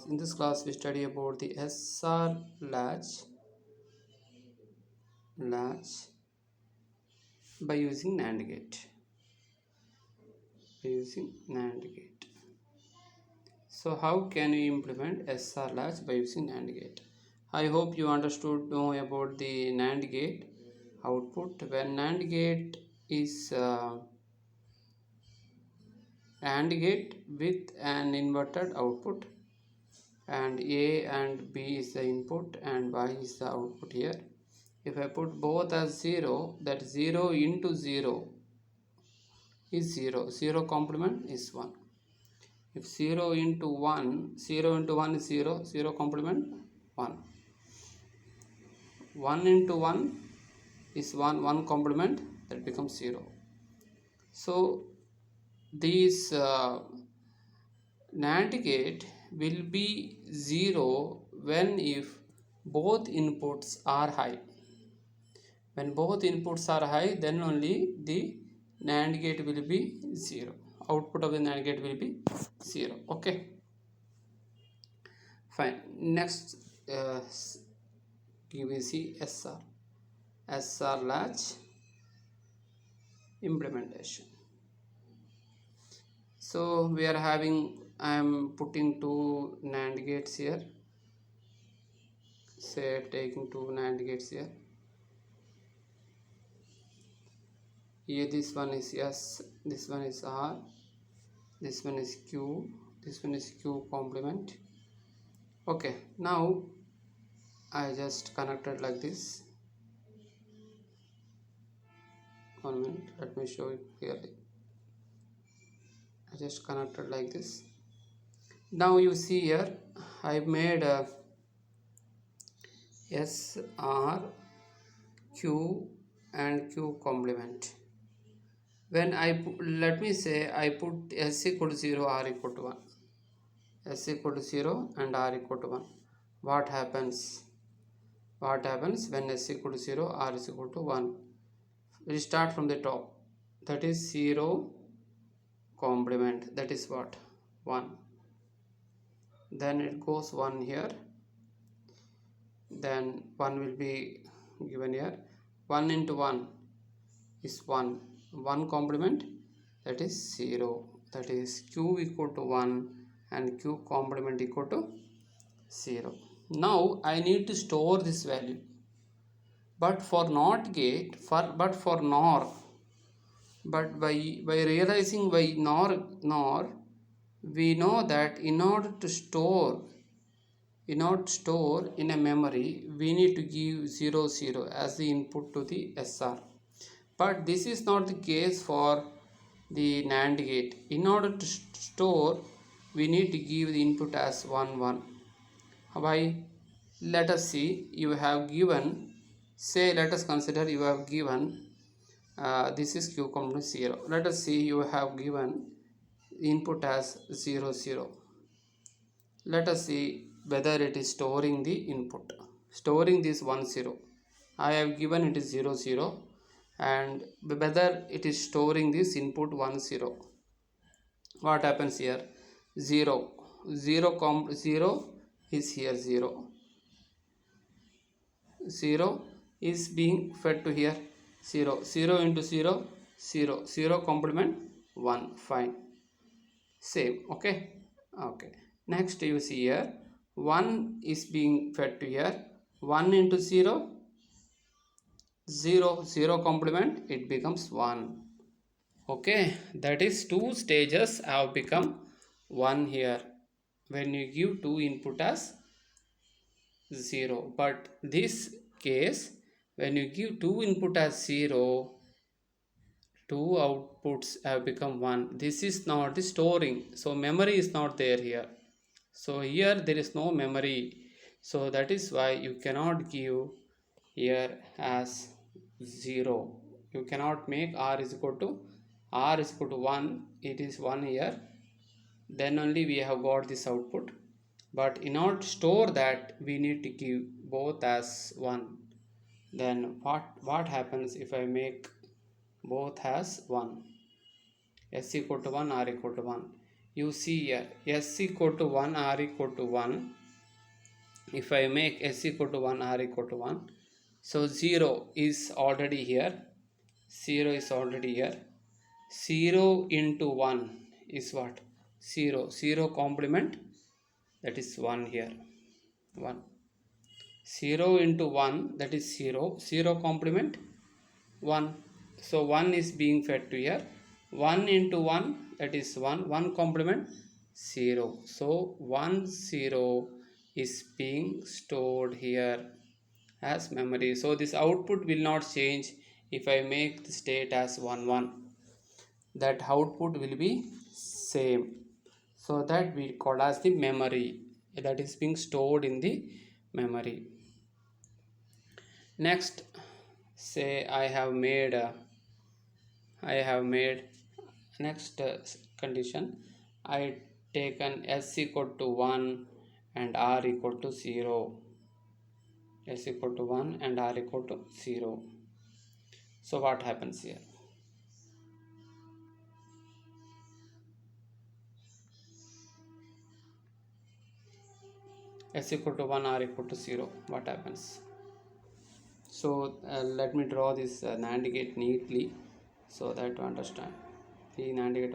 In this class, we study about the SR latch by using NAND gate. So, how can we implement SR latch by using NAND gate? I hope you know about the NAND gate output. When NAND gate is AND gate with an inverted output, and A and B is the input and Y is the output here. If I put both as 0, that 0 into 0 is 0. 0 complement is 1. If 0 into 1, 0 into 1 is 0. 0 complement 1. 1 into 1 is 1. 1 complement, that becomes 0. So these NAND gate will be 0 when if both inputs are high. When both inputs are high, then only the NAND gate will be 0. Output of the NAND gate will be 0. Okay, fine. Next, you will see SR latch implementation. So we are having, I am putting two NAND gates here. Say taking two NAND gates here. Here this one is S, this one is R, this one is Q, this one is Q complement. Okay, now I just connected like this. 1 minute, let me show it clearly. I just connected like this. Now you see here I made a S, R, Q and Q complement. When let me say I put S equal to 0, R equal to 1. S equal to 0 and R equal to 1. What happens? What happens when S equal to 0, R is equal to 1? We start from the top. That is 0 complement. That is what? 1. Then it goes 1 here. Then 1 will be given here. 1 into 1 is 1. 1 complement, that is 0. That is Q equal to 1 and Q complement equal to 0. Now I need to store this value. But for NOT gate, but for NOR, but by realizing by NOR, we know that in order to store in a memory, we need to give 0 0 as the input to the SR. But this is not the case for the NAND gate. In order to store, we need to give the input as 1 1. Why? Let us see. You have given, say, let us consider you have given this is Q complement 0. Let us see, you have given input as 0 0. Let us see whether it is storing the input. Storing this 1 0. I have given it is 0 0, and whether it is storing this input 1 0. What happens here? 0 is here. 0 is being fed to here. 0 into 0 0 complement 1. Fine, same. Okay. Next you see here 1 is being fed to here. 1 into 0 complement, it becomes 1. Okay, that is 2 stages have become 1 here when you give 2 input as 0. But this case, when you give 2 input as 0, 2 outputs have become 1. This is not the storing, so memory is not there here. So here there is no memory, so that is why you cannot give here as 0. You cannot make R is equal to 1. It is 1 here, then only we have got this output. But in order to store that, we need to give both as 1. Then what happens if I make both as 1? S equal to 1, R equal to 1. You see here s equal to 1, r equal to 1. If I make s equal to 1, r equal to 1, so 0 is already here, 0 is already here. 0 into 1 is what? 0. 0 complement, that is 1 here. 1. 0 into 1, that is 0. 0 complement 1. So 1 is being fed to here. 1 into 1, that is 1. 1 complement 0. So 1 0 is being stored here as memory. So this output will not change if I make the state as 1 1. That output will be same. So that we call as the memory, that is being stored in the memory. Next, say I have made next condition. I taken s equal to 1 and r equal to 0. S equal to 1 and r equal to 0. So what happens here? S equal to 1, r equal to 0. What happens? So let me draw this NAND gate neatly so that to understand. The NAND gate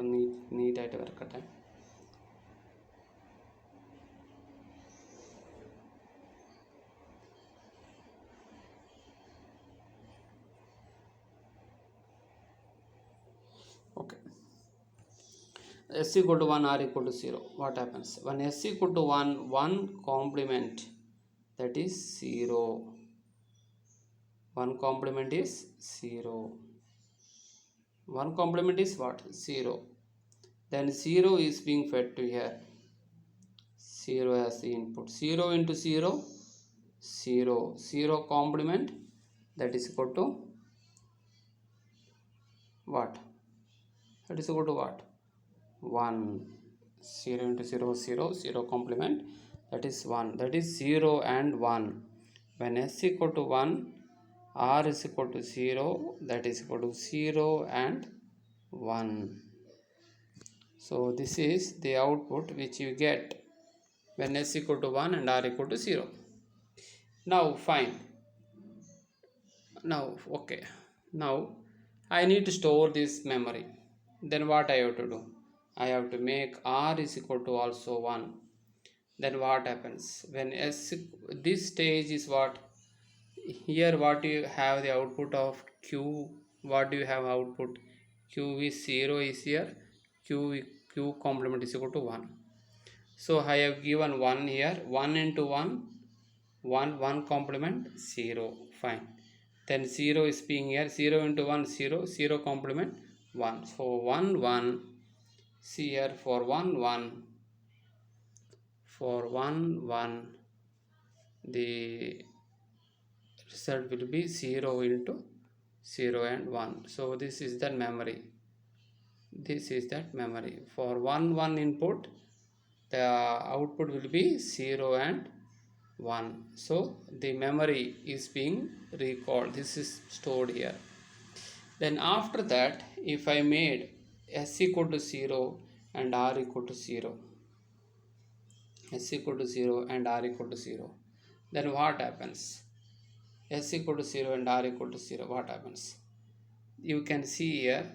neat at work time. Okay. S equal to 1, r equal to 0. What happens? When s equal to 1, 1 complement, that is 0. 1 complement is 0. 1 complement is what? 0. Then 0 is being fed to here. 0 as the input. 0 into 0, 0. 0 complement, that is equal to what? That is equal to what? 1. 0 into 0, 0. 0 complement, that is 1. That is 0 and 1. When s equal to 1, r is equal to 0, that is equal to 0 and 1. So this is the output which you get when s equal to 1 and r equal to 0. Now fine. Now okay. Now I need to store this memory. Then what I have to do? I have to make r is equal to also 1. Then what happens? When s, this stage is what? Here what you have the output of q. What do you have output? Q is 0 is here. Q complement is equal to 1. So I have given 1 here. 1 into 1, 1 complement 0. Fine. Then 0 is being here. 0 into 1, 0. 0 complement 1. So 1 1. See here, for 1 1. For 1 1, the result will be 0 into 0 and 1. So this is that memory. This is that memory. For 1 1 input, the output will be 0 and 1. So the memory is being recalled. This is stored here. Then after that, if I made s equal to 0 and r equal to 0, s equal to 0 and r equal to 0, then what happens? S equal to 0 and r equal to 0, what happens? You can see here,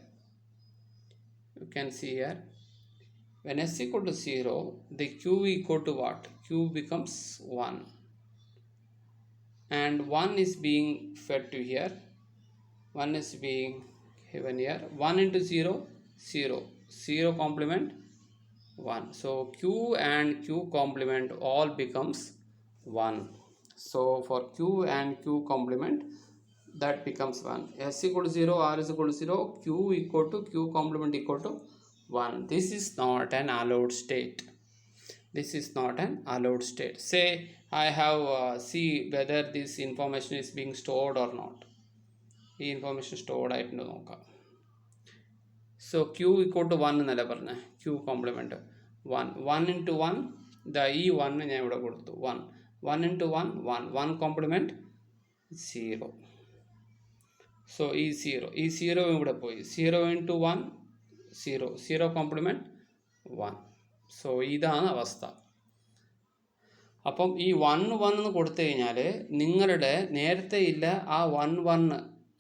when s equal to 0, the q equal to what? Q becomes 1. And 1 is being fed to here. 1 is being given here. 1 into 0, 0. 0 complement 1. So q and q complement all becomes 1. So for q and q complement, that becomes 1. S equal to 0, r is equal to 0, q equal to q complement equal to 1. This is not an allowed state. This is not an allowed state. Say I have see whether this information is being stored or not. The information stored I know. So q equal to 1 എന്നല്ല പറഞ്ഞേ, q complement 1. 1 into 1, the e1 ഞാൻ ഇവിടെ കൊടുത്തു 1. 1 into 1, 1. 1 complement 0. So e0. e0 ഇവിടെ പോയി. 0 into 1, 0. 0 complement 1. So ഇതാണ് അവസ്ഥ. അപ്പം ഈ 1 1 എന്ന് കൊടുത്തു കഴിഞ്ഞാൽ നിങ്ങളുടെ നേരത്തെ ഇല്ല ആ 1 1,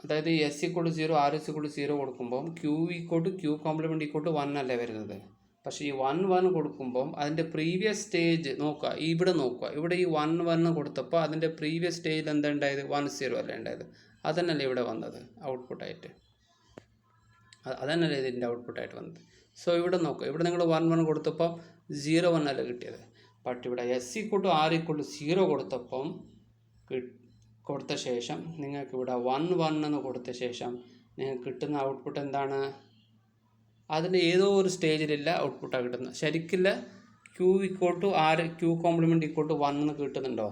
അതായത് S equal to 0 R equal to 0 കൊടുക്കുമ്പം Q equal to Q complement equal to 1 അല്ലേ വരുന്നത്. പക്ഷേ ഈ 1 1 കൊടുക്കുമ്പം അതിൻ്റെ പ്രീവിയസ് സ്റ്റേജ് നോക്കുക, ഇവിടെ നോക്കുക, ഇവിടെ ഈ 1 1 കൊടുത്തപ്പോൾ അതിൻ്റെ പ്രീവിയസ് സ്റ്റേജിൽ എന്താ ഉണ്ടായത്? 1 0 അല്ലേ ഉണ്ടായത്. അതന്നല്ലേ ഇവിടെ വന്നത് ഔട്ട്പുട്ടായിട്ട്, അതന്നല്ലേ ഇതിൻ്റെ ഔട്ട്പുട്ടായിട്ട് വന്നത്. സോ ഇവിടെ നോക്കുക, ഇവിടെ നിങ്ങൾ 1 1 കൊടുത്തപ്പോൾ 0 1 അല്ലേ കിട്ടിയത്. ബട്ട് ഇവിടെ S equal to R equal to 0 കൊടുത്ത ശേഷം നിങ്ങൾക്ക് ഇവിടെ 1 1 എന്ന് കൊടുത്ത ശേഷം നിങ്ങൾക്ക് കിട്ടുന്ന ഔട്ട്പുട്ട് എന്താണ്? അതിൻ്റെ ഏതോ ഒരു സ്റ്റേജിലില്ല ഔട്ട്പുട്ടാണ് കിട്ടുന്നത്. ശരിക്കില്ല Q equal to R Q complement equal to 1 എന്ന് കിട്ടുന്നുണ്ടോ?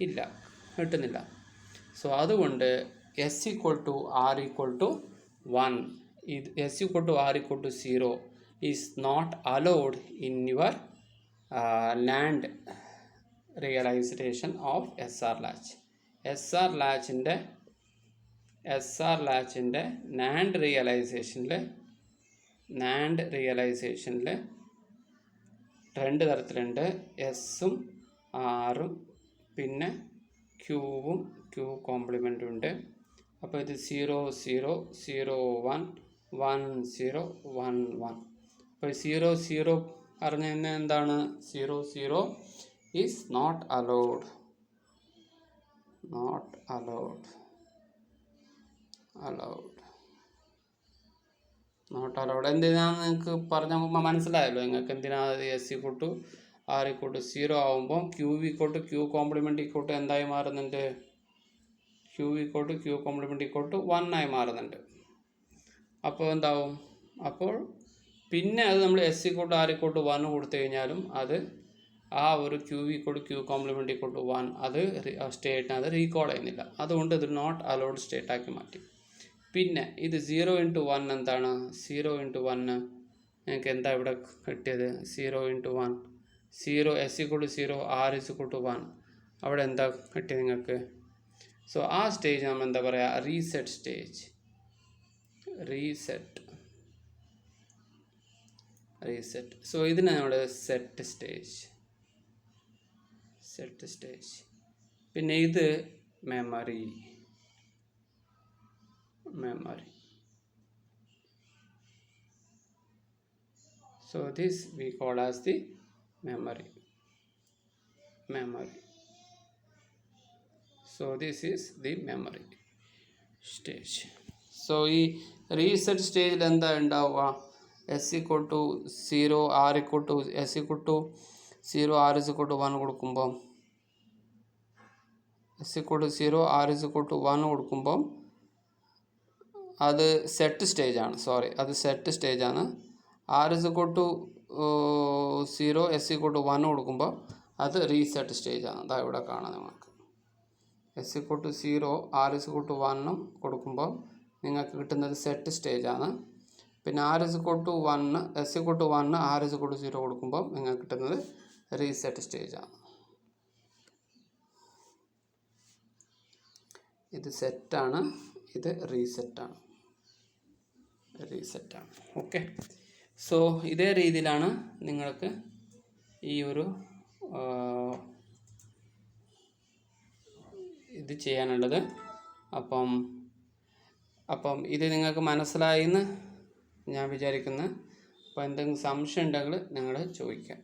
ഇല്ല, കിട്ടുന്നില്ല. സോ അതുകൊണ്ട് S equal to R equal to 1, ഇത് S equal to R equal to 0 is not allowed in your NAND realization of SR latch. SR ലാച്ചിൻ്റെ NAND റിയലൈസേഷനിൽ 2 തരത്തിലുണ്ട്, എസും ആറും പിന്നെ ക്യൂവും ക്യൂ കോംപ്ലിമെൻറ്റും ഉണ്ട്. അപ്പോൾ ഇത് 0 0 0 1 1 0 1 1. അപ്പോൾ 0 0 പറഞ്ഞു കഴിഞ്ഞാൽ എന്താണ്? 0 0 ഈസ് നോട്ട് അലൗഡ്. എന്തിനാന്ന് നിങ്ങൾക്ക് പറഞ്ഞപ്പോൾ മനസ്സിലായല്ലോ നിങ്ങൾക്ക് എന്തിനാണ് S equal to R equal to 0 ആകുമ്പോൾ Q equal to Q complement equal to എന്തായി മാറുന്നുണ്ട്? Q equal to Q complement equal to 1 ആയി മാറുന്നുണ്ട്. അപ്പോൾ എന്താവും? അപ്പോൾ പിന്നെ അത് നമ്മൾ S equal to R equal to 1 കൊടുത്തു കഴിഞ്ഞാലും അത് ആ ഒരു Q equal to Q complement equal to 1 അത് സ്റ്റേറ്റിനെ അത് റീകോൾ ചെയ്യുന്നില്ല. അതുകൊണ്ട് ഇത് നോട്ട് അലൗഡ് സ്റ്റേറ്റ് ആക്കി മാറ്റി. പിന്നെ ഇത് 0 ഇൻറ്റു 1 എന്താണ്? 0 ഇൻറ്റു 1 നിങ്ങൾക്ക് എന്താ ഇവിടെ കിട്ടിയത്? 0 into 1 0 S equal to 0 R equal to 1. അവിടെ എന്താ കിട്ടിയത് നിങ്ങൾക്ക്? സോ ആ സ്റ്റേജ് നമ്മൾ എന്താ പറയുക? Reset stage. സോ ഇതിനെ നമ്മൾ സെറ്റ് സ്റ്റേജ്. പിന്നെ ഇത് memory. So this we call as the memory. So this is the memory stage. So ഈ റീസെറ്റ് സ്റ്റേജിൽ എന്താ ഉണ്ടാവുക? S equal to 0 R equal to S equal to 0 R is equal to 1 കൊടുക്കുമ്പം S equal to 0 R is equal to 1 കൊടുക്കുമ്പം അത് set സ്റ്റേജാണ്. R is equal to 0 S equal to 1 കൊടുക്കുമ്പോൾ അത് റീസെറ്റ് സ്റ്റേജാണ്. അതാ ഇവിടെ കാണാം നിങ്ങൾക്ക്. S equal to 0 R is equal to 1 കൊടുക്കുമ്പോൾ നിങ്ങൾക്ക് കിട്ടുന്നത് സെറ്റ് സ്റ്റേജാണ്. പിന്നെ R is equal to 1 S equal to 1 R is equal to 0 കൊടുക്കുമ്പോൾ നിങ്ങൾക്ക് കിട്ടുന്നത് റീസെറ്റ് സ്റ്റേജാണ്. ഇത് സെറ്റാണ്, ഇത് റീസെറ്റാണ്. ഓക്കെ. സോ ഇതേ രീതിയിലാണ് നിങ്ങൾക്ക് ഈ ഒരു ഇത് ചെയ്യാനുള്ളത്. അപ്പം ഇത് നിങ്ങൾക്ക് മനസ്സിലായി എന്ന് ഞാൻ വിചാരിക്കുന്നു. അപ്പോൾ എന്തെങ്കിലും സംശയം ഉണ്ടെങ്കിൽ നിങ്ങൾ ചോദിക്കാം.